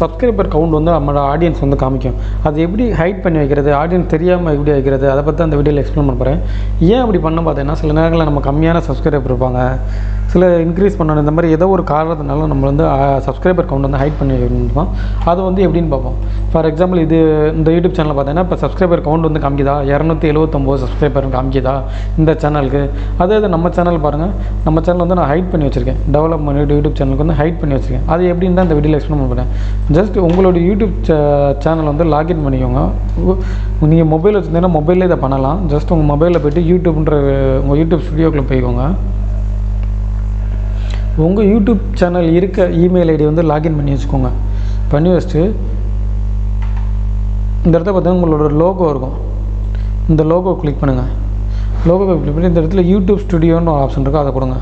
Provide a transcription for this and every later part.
Subscriber count வந்து நம்மளோட audience வந்து காமிக்கும். அது எப்படி ஹைட் பண்ணி வைக்கிறது, ஆடியன்ஸ் தெரியாமல் எப்படி வைக்கிறது, அதை பற்றி அந்த வீடியோவில் எக்ஸ்பிளைன் பண்ண போகிறேன். ஏன் அப்படி பண்ண பார்த்தீங்கன்னா, சில நேரங்களில் நம்ம கம்மியான சப்ஸ்கிரைபர் இருப்பாங்க, சில இன்க்ரீஸ் பண்ணணும், இந்த மாதிரி ஏதோ ஒரு காரணத்தினால நம்ம வந்து சப்ஸ்கிரைபர் கவுண்ட் வந்து ஹைட் பண்ணி வைக்கணும். அது வந்து எப்படின்னு பார்ப்போம். ஃபார் எக்ஸாம்பிள் இந்த யூடியூப் சேனலில் பார்த்தீங்கன்னா இப்போ சப்ஸ்கிரைபர் கவுண்ட் வந்து காமிக்குதா, 279 சப்ஸ்கிரைபர் காமிக்குதா இந்த சேனலுக்கு. அதே நம்ம சேனல் பாருங்கள், நம்ம சேனல் வந்து நான் ஹைட் பண்ணி வச்சுருக்கேன், டெவலப்மெண்ட் யூடியூப் சேனலுக்கு வந்து ஹைட் பண்ணி வச்சுருக்கேன். அது எப்படின்னு தான் இந்த வீடியோவில் எக்ஸ்பிளைன் பண்ணுறேன். ஜஸ்ட் உங்களோட யூடியூப் சேனல் வந்து லாகின் பண்ணிக்கோங்க. நீங்கள் மொபைல் வச்சுருந்தீங்கன்னா மொபைலில் இதை பண்ணலாம். ஜஸ்ட் உங்கள் மொபைலில் போய்ட்டு யூடியூப்ன்ற உங்கள் யூடியூப் ஸ்டுடியோக்குள்ளே போய்க்கோங்க. உங்கள் யூடியூப் சேனல் இருக்க இமெயில் ஐடி வந்து லாகின் பண்ணி வச்சுக்கோங்க. பண்ணி வச்சுட்டு இந்த இடத்துல பார்த்தீங்கன்னா உங்களோட லோகோ இருக்கும், இந்த லோகோ கிளிக் பண்ணுங்கள். லோகோ கிளிக் பண்ணி இந்த இடத்துல யூடியூப் ஸ்டுடியோன்னு ஒரு ஆப்ஷன் இருக்கும், அதை கொடுங்க.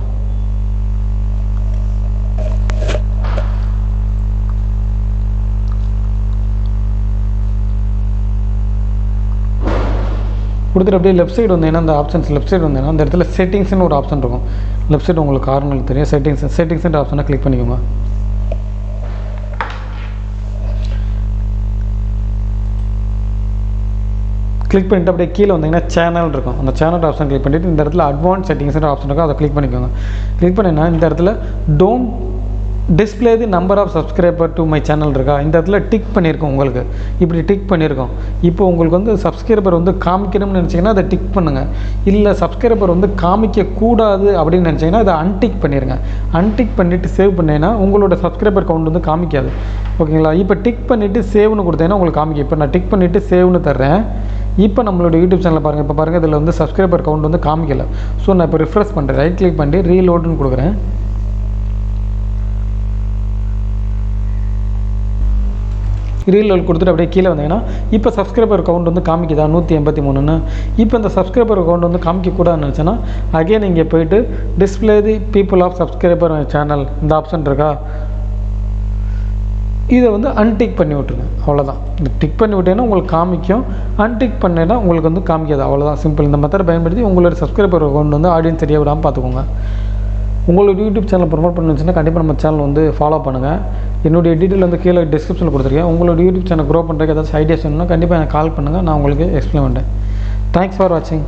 கொடுத்துட்டு அப்படியே லெஃப்ட் சைடு வந்தீங்கன்னா அந்த ஆப்ஷன்ஸ் லெஃப்ட் சைடு வந்தீங்கன்னா அந்த இடத்துல செட்டிங்ஸ்னு ஒரு ஆப்ஷன் இருக்கும். லெஃப்ட் சைடு உங்களுக்கு காரணங்களுக்கு தெரியும், செட்டிங்ஸ்ன்ற ஆப்ஷனை கிளிக் பண்ணிக்கோங்க. கிளிக் பண்ணிவிட்டு அப்படியே கீழே வந்தீங்கன்னா சேனல் இருக்கும், அந்த சேனல் ஆப்ஷன் கிளிக் பண்ணிவிட்டு இந்த இடத்துல அட்வான்ஸ் செட்டிங்ஸ்ன்ற ஆப்ஷன் இருக்கும், அதை கிளிக் பண்ணிக்கோங்க. கிளிக் பண்ணிங்கன்னா இந்த இடத்துல don't display the number of subscriber to my channel இருக்கா, இந்த இடத்துல டிக் பண்ணியிருக்கோம். உங்களுக்கு இப்படி டிக் பண்ணியிருக்கோம். இப்போ உங்களுக்கு வந்து சப்ஸ்கிரைபர் வந்து காமிக்கணும்னு நினச்சிங்கன்னா அதை டிக் பண்ணுங்கள். இல்லை சப்ஸ்கிரைபர் வந்து காமிக்கக்கூடாது அப்படின்னு நினச்சிங்கன்னா அதை அன்டிக் பண்ணிடுங்க. அன்டிக் பண்ணிவிட்டு சேவ் பண்ணிங்கன்னா உங்களோட சப்ஸ்கிரைபர் கவுண்ட் வந்து காமிக்காது. ஓகேங்களா? இப்போ டிக் பண்ணிவிட்டு சேவ்னு கொடுத்தீங்கன்னா உங்களுக்கு காமிக்கும். இப்போ நான் டிக் பண்ணிவிட்டு சேவ்னு தர்றேன். இப்போ நம்மளோட யூடியூப் சேனலில் பாருங்கள். இப்போ பாருங்கள், இதில் வந்து சப்ஸ்கிரைபர் கவுண்ட் வந்து காமிக்கலை. ஸோ நான் இப்போ ரிஃப்ரெஷ் பண்ணுறேன், ரைட் கிளிக் பண்ணி ரீலோடுன்னு கொடுக்குறேன். ரீலோட் கொடுத்துட்டு அப்படியே கீழே வந்தீங்கன்னா இப்போ சப்ஸ்கிரைபர் கவுண்ட் வந்து காமிக்குதா 183ன்னு. இப்போ இந்த சப்ஸ்கிரைபர் கவுண்ட் வந்து காமிக்கக்கூடாதுன்னு நினச்சேன்னா அகைன் இங்கே போய்ட்டு display the people of subscriber channel இந்த ஆப்ஷன் இருக்கா, இதை வந்து அன்டிக் பண்ணி விட்ருங்க. அவ்வளோதான். இந்த டிக் பண்ணி விட்டேன்னா உங்களுக்கு காமிக்கும், அன்டிக் பண்ணேன்னா உங்களுக்கு வந்து காமிக்காது. அவ்வளோதான், சிம்பிள். இந்த மெத்தடை பயன்படுத்தி உங்களோட சப்ஸ்கிரைபர் கவுண்ட் வந்து ஆடியன்ஸ் தெரிய விடாமல் பார்த்துக்கோங்க. உங்களோட யூடியூப் சேனல் ப்ரொமோட் பண்ணுச்சுன்னா கண்டிப்பாக நம்ம சேனல் வந்து ஃபாலோ பண்ணுங்கள். என்னுடைய டீட்டெயில் வந்து கீழே டிஸ்கிரிப்ஷனில் கொடுத்துருக்கேன். உங்களோட யூடியூப் சேனல் க்ரோ பண்ணுறதுக்கு ஏதாச்சும் ஐடியாஸ் வேணும்னா கண்டிப்பாக எனக்கு கால் பண்ணுங்கள், நான் உங்களுக்கு எக்ஸ்பிளைன் பண்ணுறேன். தேங்க்ஸ் ஃபார் வாட்சிங்.